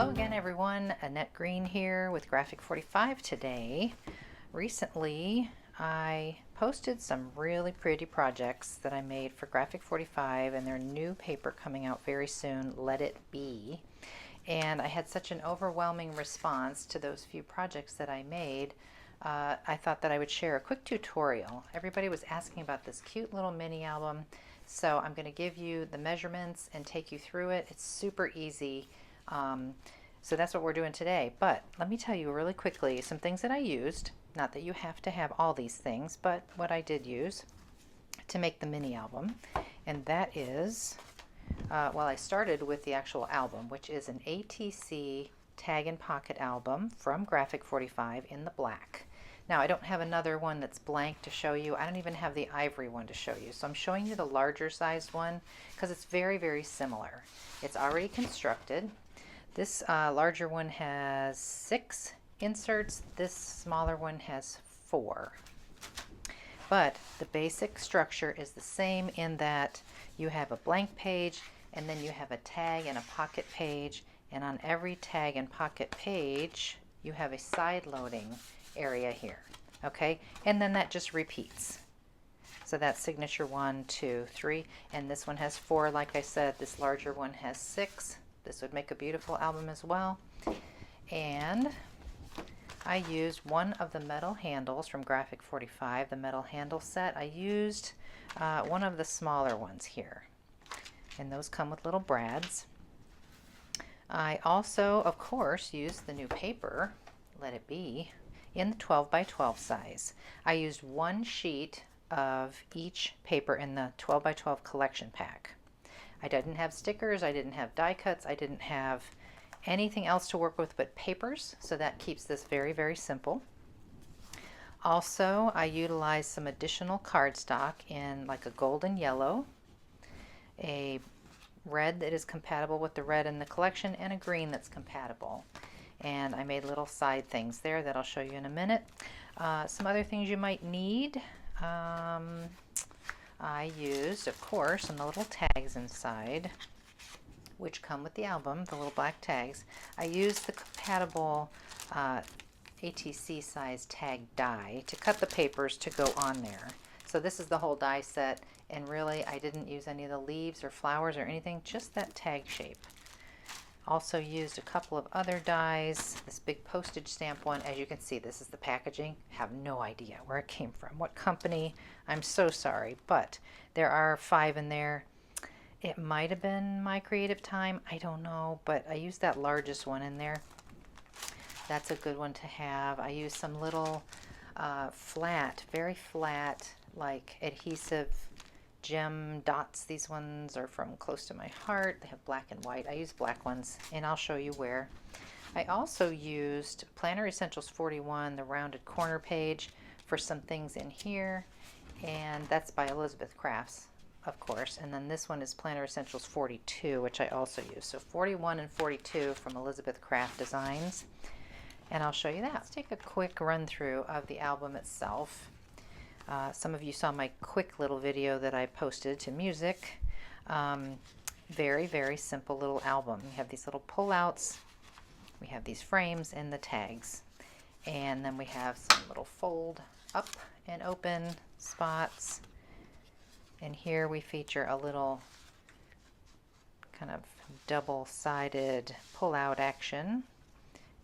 Hello again, everyone. Annette Green here with Graphic 45 today. Recently, I posted some really pretty projects that I made for Graphic 45 and their new paper coming out very soon, Let It Be. And I had such an overwhelming response to those few projects that I made. I thought that I would share a quick tutorial. Everybody was asking about this cute little mini album, so I'm going to give you the measurements and take you through it. It's super easy. So that's what we're doing today. But let me tell you really quickly some things that I used. Not that you have to have all these things, but what I did use to make the mini album. And that is, well, I started with the actual album, which is an ATC tag and pocket album from Graphic 45 in the black. Now, I don't have another one that's blank to show you. I don't even have the ivory one to show you. So I'm showing you the larger sized one because it's very, very similar. It's already constructed. This larger one has 6 inserts. This smaller one has 4. But the basic structure is the same in that you have a blank page and then you have a tag and a pocket page. And on every tag and pocket page, you have a side loading area here. Okay? And then that just repeats. So that's signature 1, 2, 3. And this one has 4. Like I said, this larger one has 6. This would make a beautiful album as well. And I used one of the metal handles from Graphic 45, the metal handle set. I used one of the smaller ones here. And those come with little brads. I also, of course, used the new paper, Let It Be, in the 12 by 12 size. I used one sheet of each paper in the 12 by 12 collection pack. I didn't have stickers, I didn't have die cuts, I didn't have anything else to work with but papers, so that keeps this very, very simple. Also, I utilized some additional cardstock in like a golden yellow, a red that is compatible with the red in the collection, and a green that's compatible. And I made little side things there that I'll show you in a minute. Some other things you might need. I used, of course, some little tags inside, which come with the album, the little black tags. I used the compatible ATC size tag die to cut the papers to go on there. So this is the whole die set, and really I didn't use any of the leaves or flowers or anything, just that tag shape. Also used a couple of other dies, this big postage stamp one. As you can see, this is the packaging. Have no idea where it came from, what company. I'm so sorry, but there are 5 in there. It might have been My Creative Time, I don't know, but I used that largest one in there. That's a good one to have. I used some little flat, very flat, like adhesive gem dots. These ones are from Close to My Heart. They have black and white. I use black ones, and I'll show you where. I also used Planner Essentials 41, the rounded corner page, for some things in here, and that's by Elizabeth Crafts, of course. And then this one is Planner Essentials 42, which I also use. So 41 and 42 from Elizabeth Craft Designs, and I'll show you that. Let's take a quick run through of the album itself. Some of you saw my quick little video that I posted to music. Very, very simple little album. We have these little pullouts, we have these frames and the tags, and then we have some little fold up and open spots. And here we feature a little kind of double-sided pull-out action,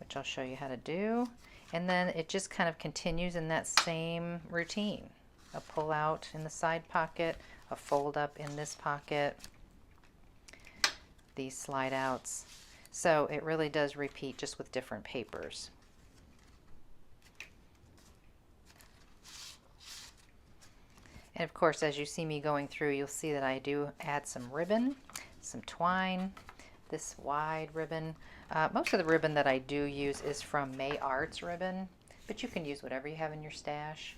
which I'll show you how to do. And then it just kind of continues in that same routine. A pull out in the side pocket, a fold up in this pocket, these slide outs. So it really does repeat, just with different papers. And of course, as you see me going through, you'll see that I do add some ribbon, some twine, this wide ribbon. Most of the ribbon that I do use is from May Arts ribbon, but you can use whatever you have in your stash.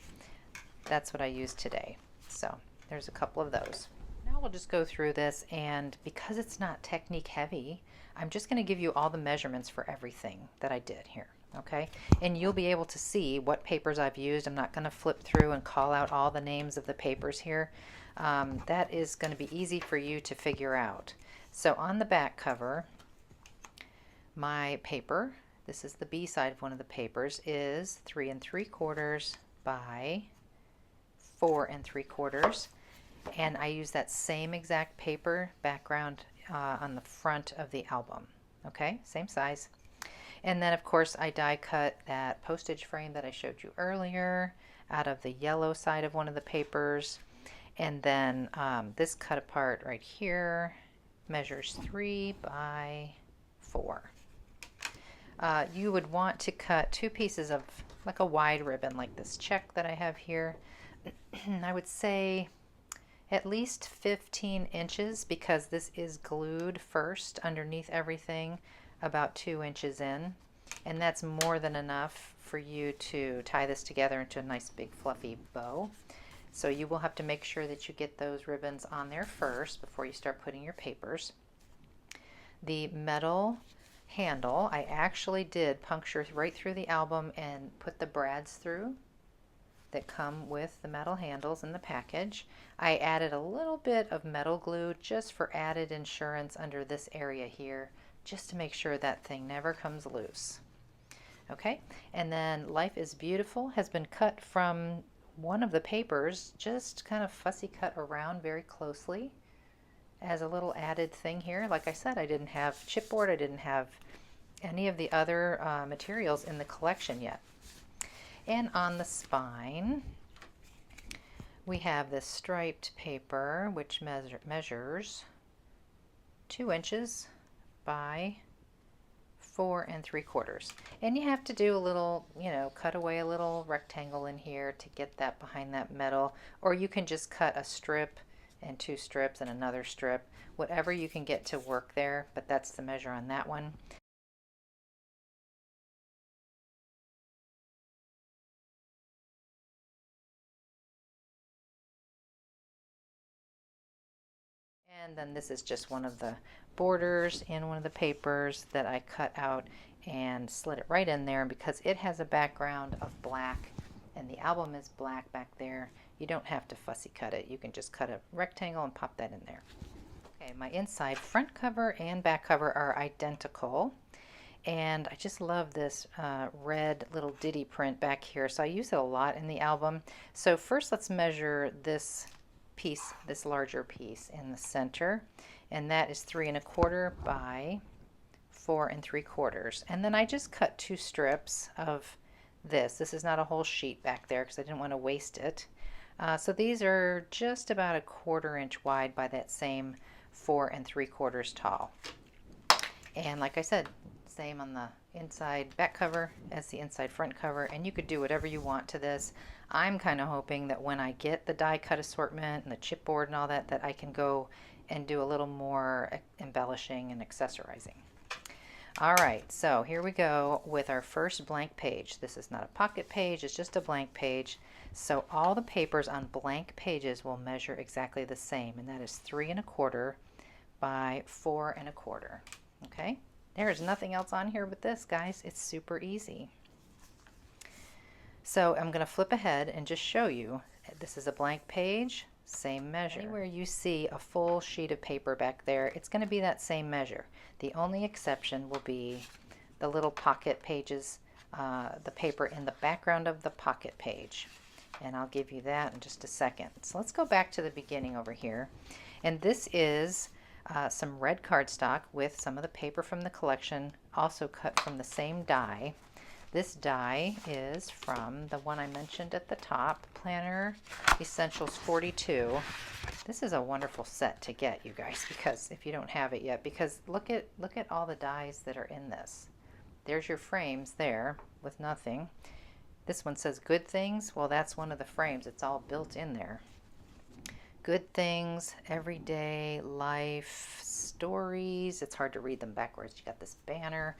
That's what I used today. So there's a couple of those. Now we'll just go through this, and because it's not technique heavy, I'm just going to give you all the measurements for everything that I did here. Okay, and you'll be able to see what papers I've used. I'm not going to flip through and call out all the names of the papers here. That is going to be easy for you to figure out. So on the back cover, My paper, this is the B side of one of the papers, is 3 3/4 by 4 3/4. And I use that same exact paper background on the front of the album. Okay, same size. And then of course I die cut that postage frame that I showed you earlier out of the yellow side of one of the papers. And then this cut apart right here measures 3 by 4. You would want to cut 2 pieces of like a wide ribbon like this check that I have here. I would say at least 15 inches because this is glued first underneath everything about 2 inches in, and that's more than enough for you to tie this together into a nice big fluffy bow. So you will have to make sure that you get those ribbons on there first before you start putting your papers. The metal handle, I actually did puncture right through the album and put the brads through that come with the metal handles in the package. I added a little bit of metal glue just for added insurance under this area here, just to make sure that thing never comes loose. Okay, and then Life is Beautiful has been cut from one of the papers, just kind of fussy cut around very closely as a little added thing here. Like I said, I didn't have chipboard, I didn't have any of the other materials in the collection yet. And on the spine, we have this striped paper, which measures 2 inches by 4 3/4. And you have to do a little, cut away a little rectangle in here to get that behind that metal, or you can just cut a strip and 2 strips and another strip, whatever you can get to work there, but that's the measure on that one. And then this is just one of the borders in one of the papers that I cut out and slid it right in there. And because it has a background of black and the album is black back there, you don't have to fussy cut it. You can just cut a rectangle and pop that in there. Okay, my inside front cover and back cover are identical. And I just love this red little ditty print back here. So I use it a lot in the album. So first let's measure this piece, this larger piece in the center, and that is 3 1/4 by 4 3/4. And then I just cut 2 strips of this. This is not a whole sheet back there because I didn't want to waste it. So these are just about a 1/4 inch wide by that same 4 3/4 tall. And like I said, same on the inside back cover as the inside front cover, and you could do whatever you want to this. I'm kind of hoping that when I get the die cut assortment and the chipboard and all that, that I can go and do a little more embellishing and accessorizing. All right, so here we go with our first blank page. This is not a pocket page, it's just a blank page. So all the papers on blank pages will measure exactly the same, and that is 3 1/4 by 4 1/4. Okay, there is nothing else on here but this, guys. It's super easy. So I'm going to flip ahead and just show you. This is a blank page, same measure. Anywhere you see a full sheet of paper back there, it's going to be that same measure. The only exception will be the little pocket pages, the paper in the background of the pocket page. And I'll give you that in just a second. So let's go back to the beginning over here. And this is some red cardstock with some of the paper from the collection, also cut from the same die. This die is from the one I mentioned at the top, Planner Essentials 42. This is a wonderful set to get, you guys, because if you don't have it yet, because look at all the dies that are in this. There's your frames there with nothing. This one says Good Things. Well, that's one of the frames. It's all built in there. Good Things, Everyday Life, Stories. It's hard to read them backwards. You got this banner.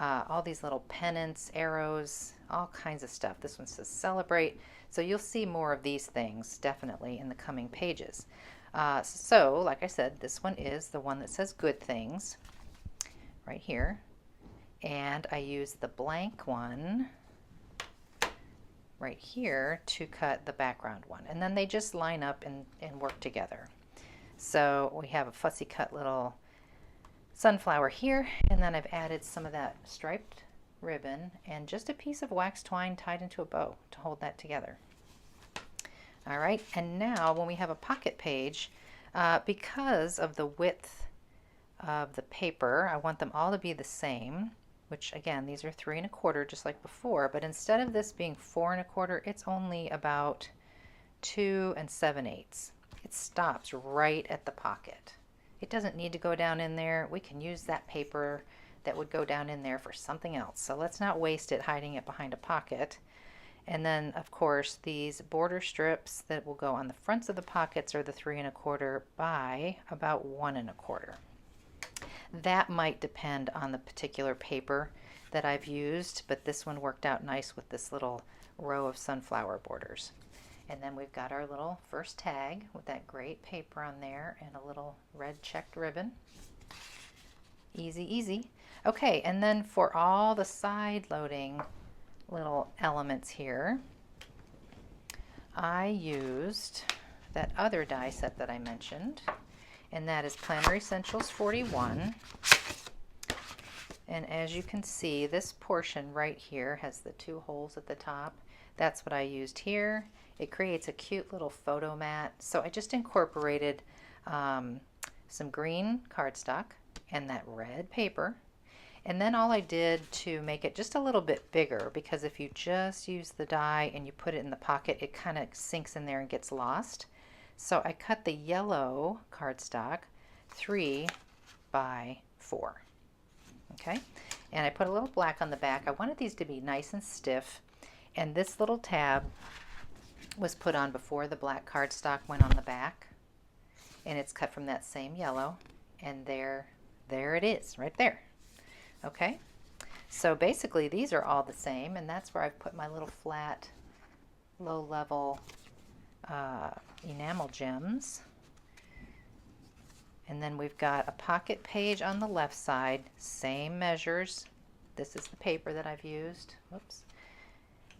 All these little pennants, arrows, all kinds of stuff. This one says Celebrate. So you'll see more of these things definitely in the coming pages. So like I said, this one is the one that says Good Things right here. And I use the blank one right here to cut the background one. And then they just line up and work together. So we have a fussy cut little sunflower here, and then I've added some of that striped ribbon and just a piece of wax twine tied into a bow to hold that together. All right, and now when we have a pocket page, because of the width of the paper, I want them all to be the same, which again, these are 3 1/4 just like before, but instead of this being 4 1/4, it's only about 2 7/8. It stops right at the pocket. It doesn't need to go down in there. We can use that paper that would go down in there for something else. So let's not waste it hiding it behind a pocket. And then of course these border strips that will go on the fronts of the pockets are the 3 1/4 by about 1 1/4. That might depend on the particular paper that I've used, but this one worked out nice with this little row of sunflower borders. And then we've got our little first tag with that great paper on there and a little red checked ribbon. Easy, easy. Okay, and then for all the side loading little elements here, I used that other die set that I mentioned, and that is Planner Essentials 41. And as you can see, this portion right here has the 2 holes at the top. That's what I used here. It creates a cute little photo mat. So I just incorporated some green cardstock and that red paper. And then all I did to make it just a little bit bigger, because if you just use the die and you put it in the pocket, it kind of sinks in there and gets lost. So I cut the yellow cardstock 3 by 4. Okay, and I put a little black on the back. I wanted these to be nice and stiff, and this little tab was put on before the black cardstock went on the back, and it's cut from that same yellow, and there it is right there. Okay, so basically these are all the same, and that's where I've put my little flat low level enamel gems. And then we've got a pocket page on the left side, same measures. This is the paper that I've used. Whoops.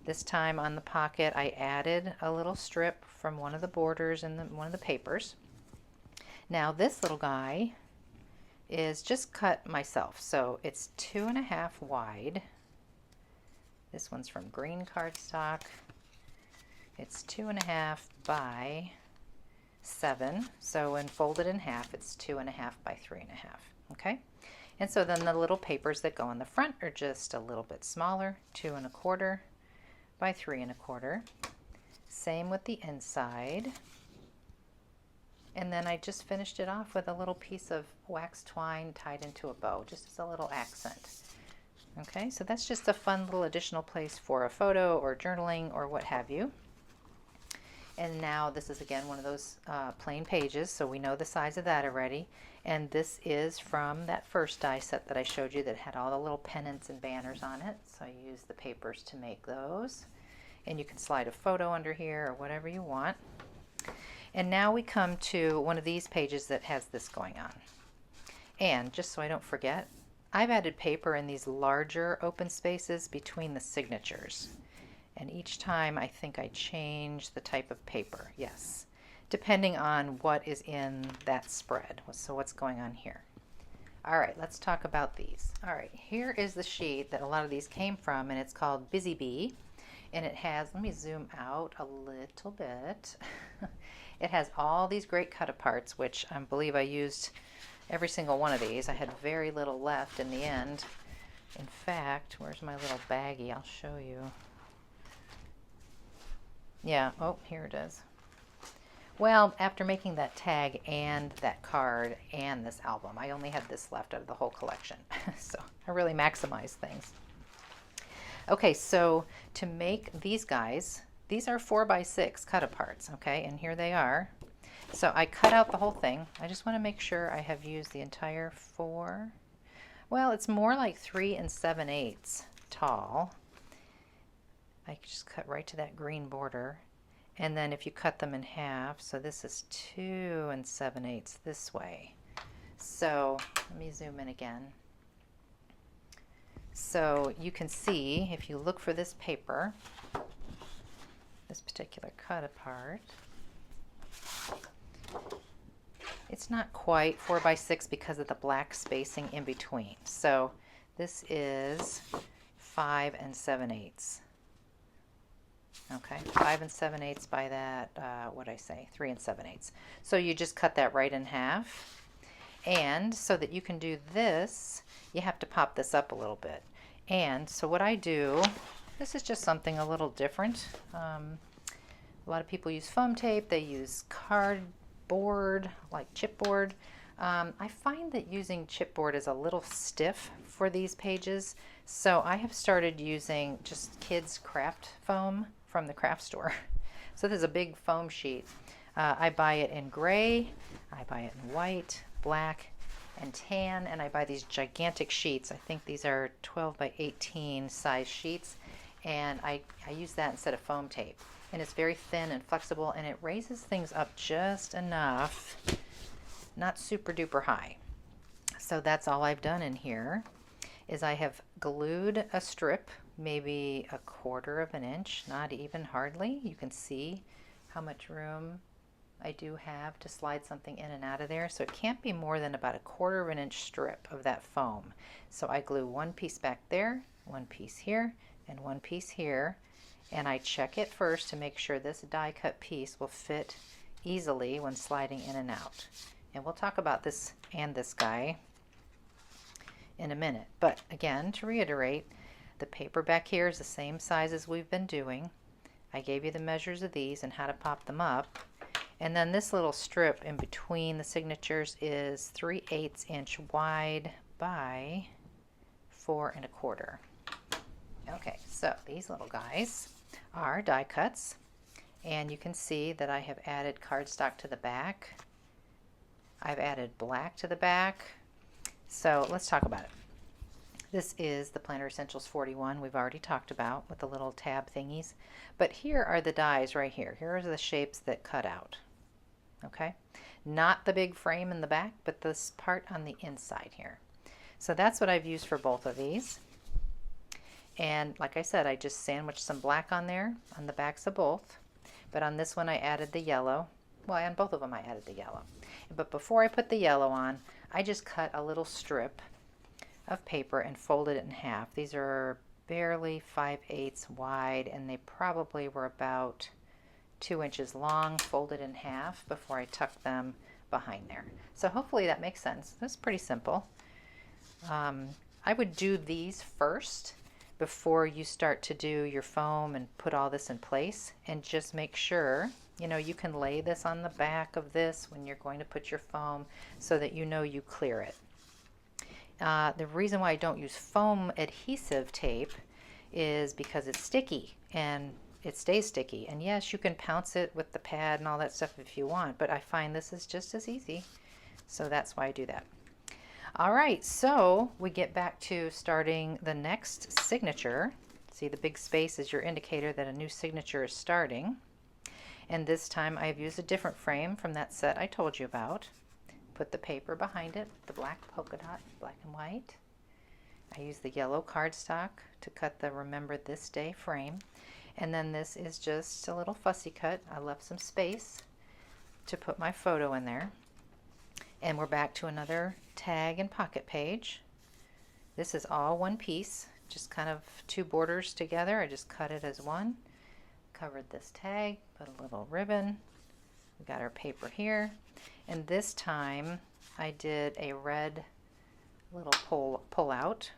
This time on the pocket I added a little strip from one of the borders in one of the papers. Now this little guy is just cut myself, so it's 2 1/2 wide. This one's from green cardstock. It's 2 1/2 by 7, so when folded in half it's 2 1/2 by 3 1/2. Okay, and so then the little papers that go on the front are just a little bit smaller, 2 1/4 by 3 1/4. Same with the inside. And then I just finished it off with a little piece of wax twine tied into a bow, just as a little accent. Okay, so that's just a fun little additional place for a photo or journaling or what have you. And now this is again one of those plain pages, so we know the size of that already. And this is from that first die set that I showed you that had all the little pennants and banners on it. So I used the papers to make those. And you can slide a photo under here or whatever you want. And now we come to one of these pages that has this going on. And just so I don't forget, I've added paper in these larger open spaces between the signatures. And each time I think I change the type of paper, yes, depending on what is in that spread. So what's going on here? All right, let's talk about these. All right, here is the sheet that a lot of these came from, and it's called Busy Bee. And it has, let me zoom out a little bit. It has all these great cut-aparts, which I believe I used every single one of these. I had very little left in the end. In fact, where's my little baggie? I'll show you. Yeah, oh, here it is. Well, after making that tag and that card and this album, I only had this left out of the whole collection. So I really maximized things. Okay, so to make these guys, these are 4 by 6 cut-aparts, okay, and here they are. So I cut out the whole thing. I just want to make sure I have used the entire 4. Well, it's more like 3 7/8 tall. I just cut right to that green border. And then if you cut them in half, so this is 2 7/8 this way. So let me zoom in again. So you can see, if you look for this paper, this particular cut apart, It's not quite 4 by 6 because of the black spacing in between. So this is 5 7/8. Okay, 5 7/8 by that, what did I say? 3 7/8. So you just cut that right in half. And so that you can do this, you have to pop this up a little bit. And so what I do, this is just something a little different. A lot of people use foam tape, they use cardboard, like chipboard. I find that using chipboard is a little stiff for these pages, so I have started using just kids craft foam from the craft store. So this is a big foam sheet. I buy it in gray, I buy it in white, black, and tan, and I buy these gigantic sheets. I think these are 12 by 18 size sheets, and I use that instead of foam tape. And it's very thin and flexible, and it raises things up just enough, not super duper high. So that's all I've done in here is I have glued a strip, maybe 1/4 of an inch, not even hardly. You can see how much room I do have to slide something in and out of there. So it can't be more than about 1/4 of an inch strip of that foam. So I glue one piece back there, one piece here, and one piece here. And I check it first to make sure this die cut piece will fit easily when sliding in and out. And we'll talk about this and this guy in a minute. But again, to reiterate, the paper back here is the same size as we've been doing. I gave you the measures of these and how to pop them up. And then this little strip in between the signatures is 3/8 inch wide by 4 1/4. Okay, so these little guys are die cuts, and you can see that I have added cardstock to the back. I've added black to the back. So let's talk about it. This is the Planner Essentials 41 we've already talked about with the little tab thingies. But here are the dies right here. Here are the shapes that cut out. Okay, not the big frame in the back, but this part on the inside here. So that's what I've used for both of these. And like I said, I just sandwiched some black on there on the backs of both. But on this one I added the yellow. Well, on both of them I added the yellow. But before I put the yellow on, I just cut a little strip of paper and folded it in half. These are barely 5/8 wide, and they probably were about 2 inches long, folded in half before I tucked them behind there. So hopefully that makes sense. That's pretty simple. I would do these first before you start to do your foam and put all this in place, and just make sure, you know, you can lay this on the back of this when you're going to put your foam so that you know you clear it. The reason why I don't use foam adhesive tape is because it's sticky and it stays sticky. And yes, you can pounce it with the pad and all that stuff if you want, but I find this is just as easy. So that's why I do that. All right, so we get back to starting the next signature. See, the big space is your indicator that a new signature is starting. And this time I've used a different frame from that set I told you about. Put the paper behind it, the black polka dot, black and white. I use the yellow cardstock to cut the Remember This Day frame. And then this is just a little fussy cut. I left some space to put my photo in there. And we're back to another tag and pocket page. This is all one piece, just kind of two borders together. I just cut it as one. Covered this tag, put a little ribbon. We got our paper here. And this time I did a red little pull out.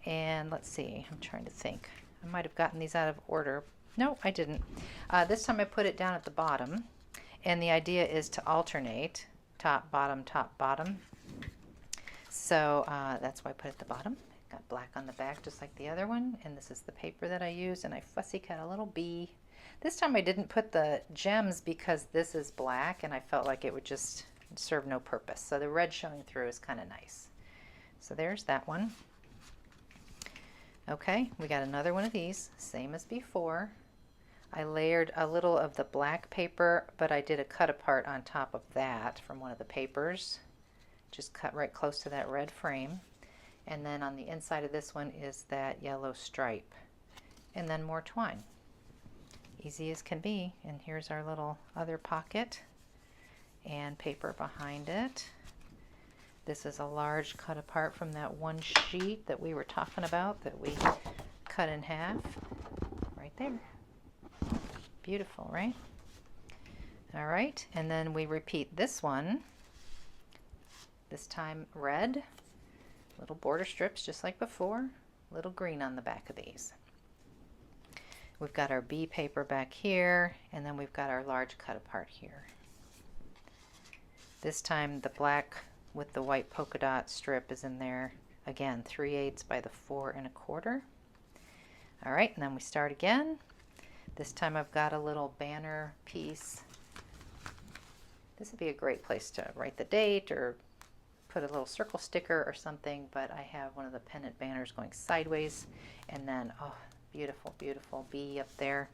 And let's see, I'm trying to think. I might have gotten these out of order. No, I didn't. This time I put it down at the bottom. And the idea is to alternate top, bottom, top, bottom. So that's why I put it at the bottom. Got black on the back just like the other one. And this is the paper that I used. And I fussy cut a little bee. This time I didn't put the gems because this is black and I felt like it would just serve no purpose. So the red showing through is kind of nice. So there's that one. Okay, we got another one of these, same as before. I layered a little of the black paper, but I did a cut apart on top of that from one of the papers. Just cut right close to that red frame. And then on the inside of this one is that yellow stripe. And then more twine. Easy as can be. And here's our little other pocket. and paper behind it. This is a large cut apart from that one sheet that we were talking about that we cut in half. Right there. Beautiful, right? All right, and then we repeat this one. This time red. Little border strips just like before. Little green on the back of these. We've got our B paper back here, and then we've got our large cut apart here. This time the black with the white polka dot strip is in there. Again, 3/8 by the 4 1/4. All right, and then we start again. This time I've got a little banner piece. This would be a great place to write the date or put a little circle sticker or something, but I have one of the pennant banners going sideways, and then, oh, beautiful, beautiful bee up there.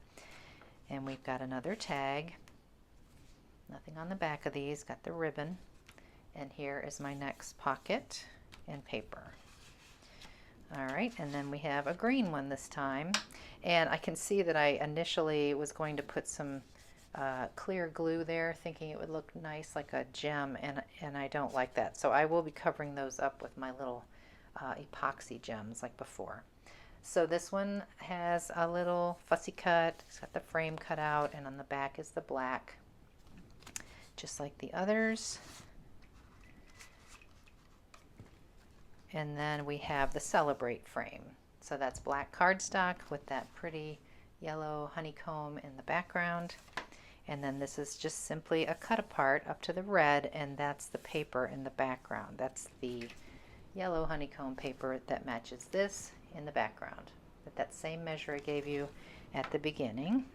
And we've got another tag. Nothing on the back of these, got the ribbon. And here is my next pocket and paper. All right, and then we have a green one this time. And I can see that I initially was going to put some clear glue there, thinking it would look nice like a gem, and I don't like that. So I will be covering those up with my little epoxy gems like before. So this one has a little fussy cut. It's got the frame cut out, and on the back is the black, just like the others. And then we have the Celebrate frame. So that's black cardstock with that pretty yellow honeycomb in the background. And then this is just simply a cut apart up to the red, and that's the paper in the background. That's the yellow honeycomb paper that matches this in the background with that same measure I gave you at the beginning.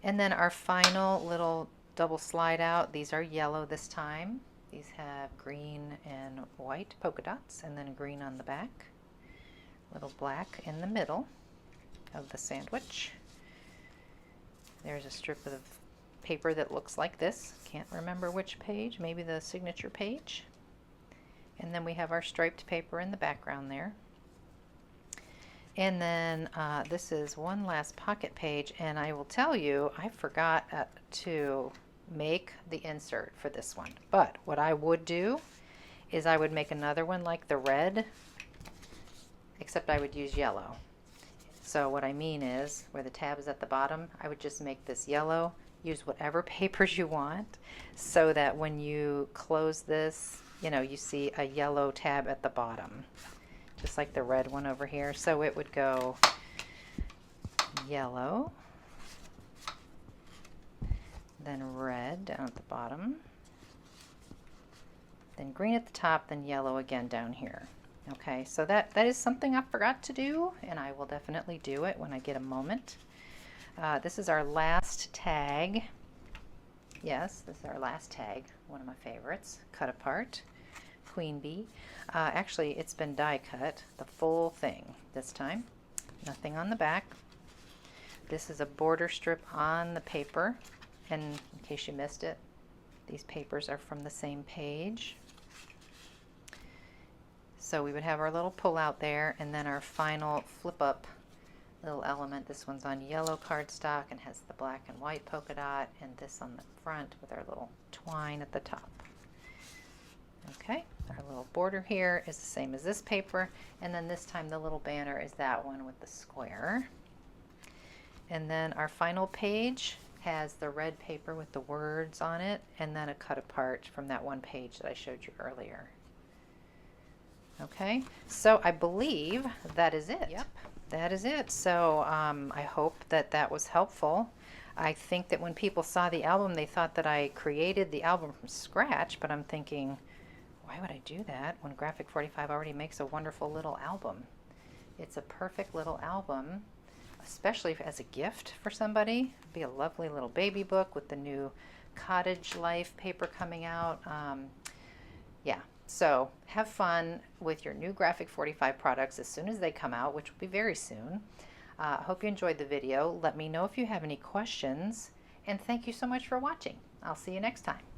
And then our final little double slide out, these are yellow this time. These have green and white polka dots, and then green on the back. Little black in the middle of the sandwich. There's a strip of paper that looks like this. Can't remember which page, maybe the signature page. And then we have our striped paper in the background there. And then this is one last pocket page, and I will tell you, I forgot to make the insert for this one. But what I would do is I would make another one like the red, except I would use yellow. So what I mean is, where the tab is at the bottom, I would just make this yellow, use whatever papers you want, so that when you close this, you know, you see a yellow tab at the bottom, just like the red one over here. So it would go yellow, then red down at the bottom, then green at the top, then yellow again down here. Okay, so that is something I forgot to do, and I will definitely do it when I get a moment. This is our last tag. Yes, this is our last tag, one of my favorites, cut apart, queen bee. Actually, it's been die cut, the full thing this time. Nothing on the back. This is a border strip on the paper, and in case you missed it, these papers are from the same page. So we would have our little pull out there, and then our final flip up little element. This one's on yellow cardstock and has the black and white polka dot, and this on the front with our little twine at the top. Okay, our little border here is the same as this paper, and then this time the little banner is that one with the square. And then our final page has the red paper with the words on it, and then a cut apart from that one page that I showed you earlier. Okay, so I believe that is it. Yep, that is it. So I hope that that was helpful. I think that when people saw the album, they thought that I created the album from scratch, but I'm thinking, why would I do that when Graphic 45 already makes a wonderful little album? It's a perfect little album, especially as a gift for somebody. It'd be a lovely little baby book with the new Cottage Life paper coming out. Yeah. So have fun with your new Graphic 45 products as soon as they come out, which will be very soon. I hope you enjoyed the video. Let me know if you have any questions, and thank you so much for watching. I'll see you next time.